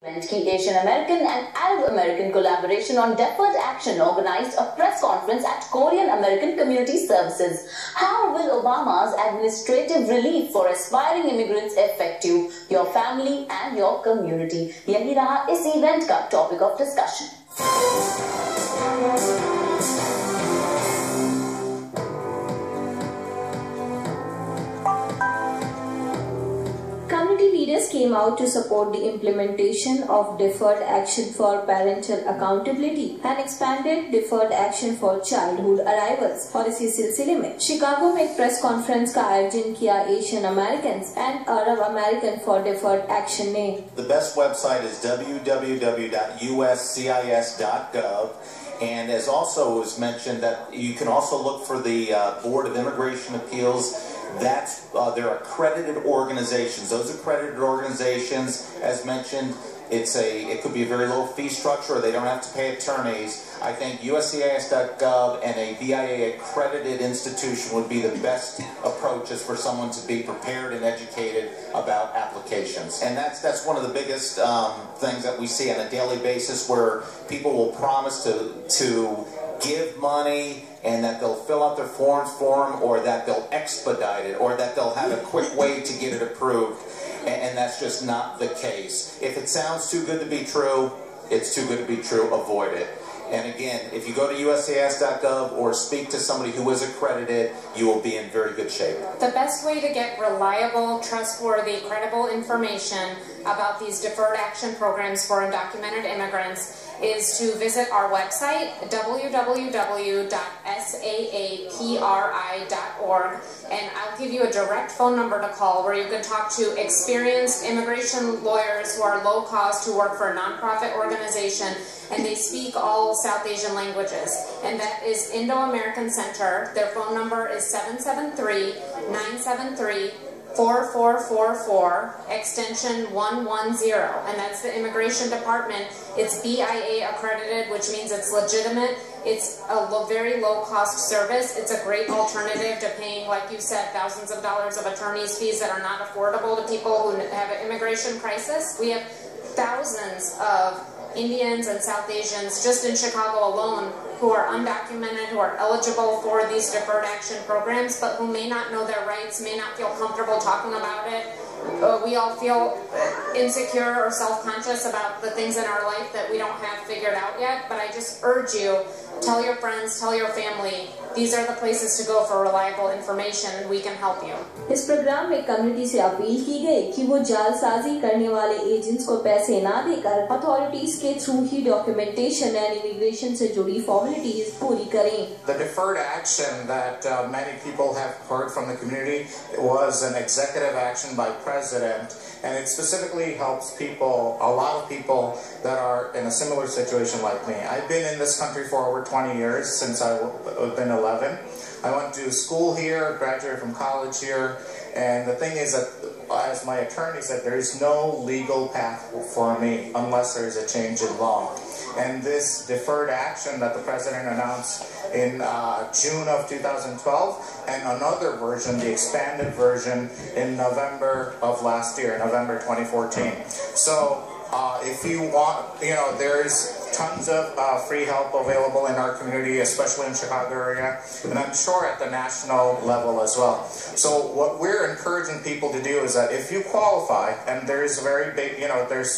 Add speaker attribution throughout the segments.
Speaker 1: की Asian American and Arab American collaboration on deferred action organized a press conference at Korean American Community Services. How will Obama's administrative relief for aspiring immigrants affect you, your family and your community? यही रहा इस event का topic of discussion.
Speaker 2: Community leaders came out to support the implementation of deferred action for parental accountability and expanded deferred action for childhood arrivals. और इसी सिलसिले में Chicago में एक प्रेस कॉन्फ्रेंस का आयोजन किया Asian American and Arab American for deferred action ने.
Speaker 3: The best website is www.uscis.gov. And as also was mentioned, that you can also look for the Board of Immigration Appeals. They're accredited organizations. Those accredited organizations, as mentioned, it could be a very low fee structure, or they don't have to pay attorneys. I think USCIS.gov and a BIA accredited institution would be the best approaches for someone to be prepared and educated about applications. And that's one of the biggest things that we see on a daily basis, where people will promise to give money and that they'll fill out their forms for them, or that they'll expedite it, or that they'll have a quick way to get it approved. And that's just not the case. If it sounds too good to be true, it's too good to be true. Avoid it. And again, if you go to USCIS.gov or speak to somebody who is accredited, you will be in very good shape.
Speaker 4: The best way to get reliable, trustworthy, credible information about these deferred action programs for undocumented immigrants is to visit our website, www.saapri.org, and I'll give you a direct phone number to call where you can talk to experienced immigration lawyers who are low cost, who work for a nonprofit organization, and they speak all South Asian languages. And that is Indo-American Center. Their phone number is 773-973-4444, extension 110, and that's the Immigration Department. It's BIA accredited, which means it's legitimate. It's a very low-cost service. It's a great alternative to paying, like you said, thousands of dollars of attorney's fees that are not affordable to people who have an immigration crisis. We have thousands of Indians and South Asians just in Chicago alone who are undocumented, who are eligible for these deferred action programs, but who may not know their rights, may not feel comfortable talking about it. We all feel insecure or self-conscious about the things in our life that we don't have figured out yet, but I just urge you, tell your friends, tell your family, these are the places to go for reliable information, and we can help you.
Speaker 2: इस programme में community से appeal की गई कि वो जालसाजी करने वाले एजेंट्स को पैसे ना देकर अथॉरिटीज के through he documentation and immigration से जुड़ी फॉर्मेलिटीज पूरी करें.
Speaker 5: The deferred action that many people have heard from the community was an executive action by President, and it specifically helps people, a lot of people that are in a similar situation like me. I've been in this country for over 20 years, since I've been 11. I went to school here, graduated from college here, and the thing is that, as my attorney said, there is no legal path for me unless there is a change in law. And this deferred action that the President announced in June of 2012, and another version, the expanded version, in November of last year, November 2014. So if you want, there's tons of free help available in our community, especially in Chicago area, and I'm sure at the national level as well. So what we're encouraging people to do is that if you qualify, and there's very big, there's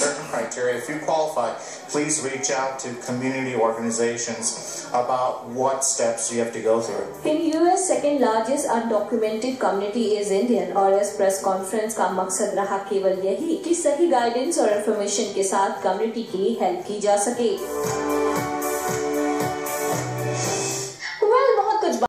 Speaker 5: certain criteria, if you qualify, please reach out to community organizations about what steps you have to go through.
Speaker 2: In US, second largest undocumented community is Indian, और इस press conference का मकसद रहा केवल यही कि सही guidance और इंफॉर्मेशन के साथ कम्युनिटी की हेल्प की जा सके.